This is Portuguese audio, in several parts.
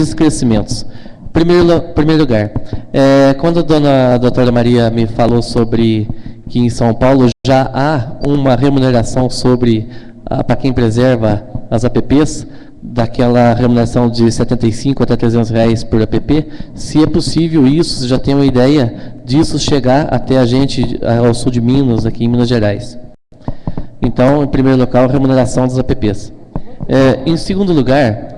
três crescimentos. Primeiro lugar, quando a doutora Maria me falou sobre que em São Paulo já há uma remuneração para quem preserva as APPs, daquela remuneração de R$ 75 até R$ 300 por APP, se é possível isso, já tem uma ideia disso chegar até a gente, ao sul de Minas, aqui em Minas Gerais. Então, em primeiro lugar, a remuneração das APPs. Em segundo lugar,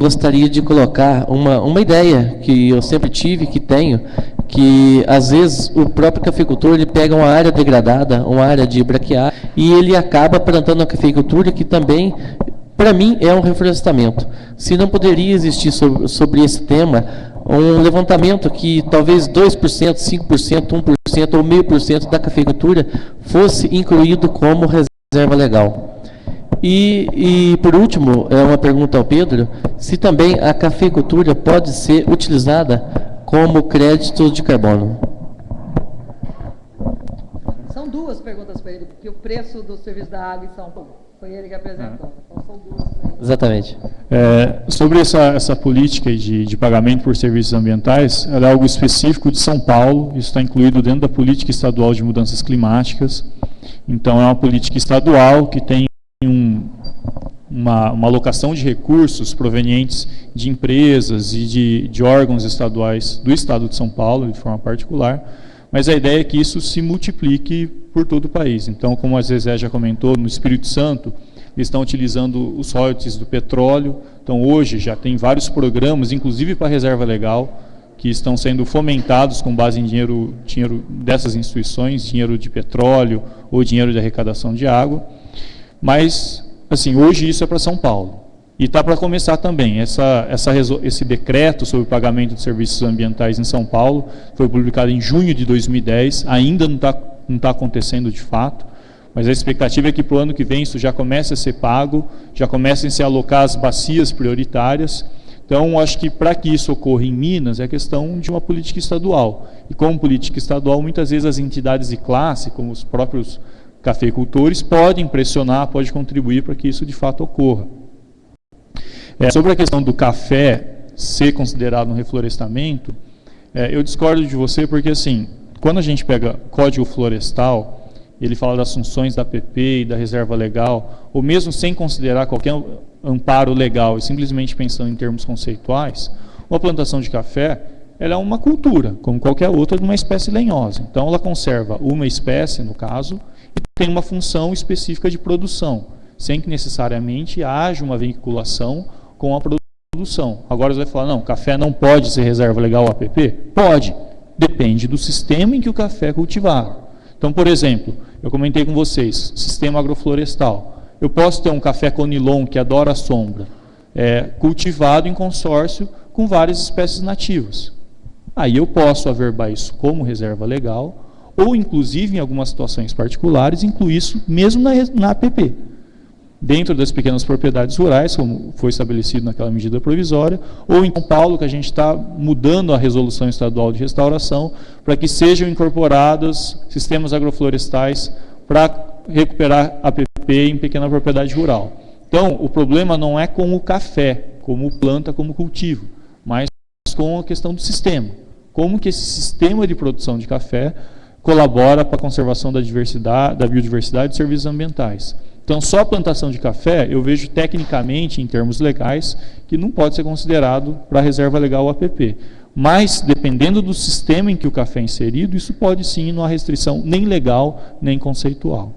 gostaria de colocar uma ideia que eu sempre tive, que tenho, que às vezes o próprio cafeicultor ele pega uma área degradada, uma área de braquiária, e ele acaba plantando uma cafeicultura que também, para mim, é um reflorestamento. Se não poderia existir sobre esse tema um levantamento que talvez 2%, 5%, 1% ou 0,5% da cafeicultura fosse incluído como reserva legal. E por último, uma pergunta ao Pedro, se também a cafeicultura pode ser utilizada como crédito de carbono. São duas perguntas para ele, porque o preço do serviço da água em São Paulo foi ele que apresentou. Então são duas para ele. Exatamente. Sobre essa política de pagamento por serviços ambientais, ela é algo específico de São Paulo, isso está incluído dentro da política estadual de mudanças climáticas. Então é uma política estadual que tem uma alocação de recursos provenientes de empresas e de órgãos estaduais do Estado de São Paulo, de forma particular, mas a ideia é que isso se multiplique por todo o país. Então, como a Zezé já comentou, no Espírito Santo, eles estão utilizando os royalties do petróleo, então hoje já tem vários programas, inclusive para reserva legal, que estão sendo fomentados com base em dinheiro dessas instituições, dinheiro de petróleo ou dinheiro de arrecadação de água, mas assim, hoje isso é para São Paulo. E está para começar também. Esse decreto sobre o pagamento de serviços ambientais em São Paulo foi publicado em junho de 2010, ainda não está acontecendo de fato, mas a expectativa é que para o ano que vem isso já comece a ser pago, já comecem a se alocar as bacias prioritárias. Então, acho que para que isso ocorra em Minas é questão de uma política estadual. E como política estadual, muitas vezes as entidades de classe, como os próprios cafeicultores, podem pressionar, podem contribuir para que isso de fato ocorra. Sobre a questão do café ser considerado um reflorestamento, eu discordo de você porque, assim, quando a gente pega Código Florestal, ele fala das funções da APP e da reserva legal, ou mesmo sem considerar qualquer amparo legal e simplesmente pensando em termos conceituais, uma plantação de café ela é uma cultura, como qualquer outra, de uma espécie lenhosa. Então, ela conserva uma espécie, no caso, e tem uma função específica de produção, sem que necessariamente haja uma vinculação com a produção. Agora você vai falar, não, café não pode ser reserva legal APP? Pode, depende do sistema em que o café é cultivado. Então, por exemplo, eu comentei com vocês, sistema agroflorestal. Eu posso ter um café conilon que adora a sombra, cultivado em consórcio com várias espécies nativas. Aí eu posso averbar isso como reserva legal, ou inclusive em algumas situações particulares, incluir isso mesmo na APP. Dentro das pequenas propriedades rurais, como foi estabelecido naquela medida provisória, ou em São Paulo, que a gente está mudando a resolução estadual de restauração, para que sejam incorporados sistemas agroflorestais para recuperar APP em pequena propriedade rural. Então, o problema não é com o café, como planta, como cultivo, mas com a questão do sistema. Como que esse sistema de produção de café colabora para a conservação da biodiversidade e serviços ambientais. Então, só a plantação de café, eu vejo tecnicamente, em termos legais, que não pode ser considerado para a reserva legal APP. Mas, dependendo do sistema em que o café é inserido, isso pode sim, não há restrição nem legal, nem conceitual.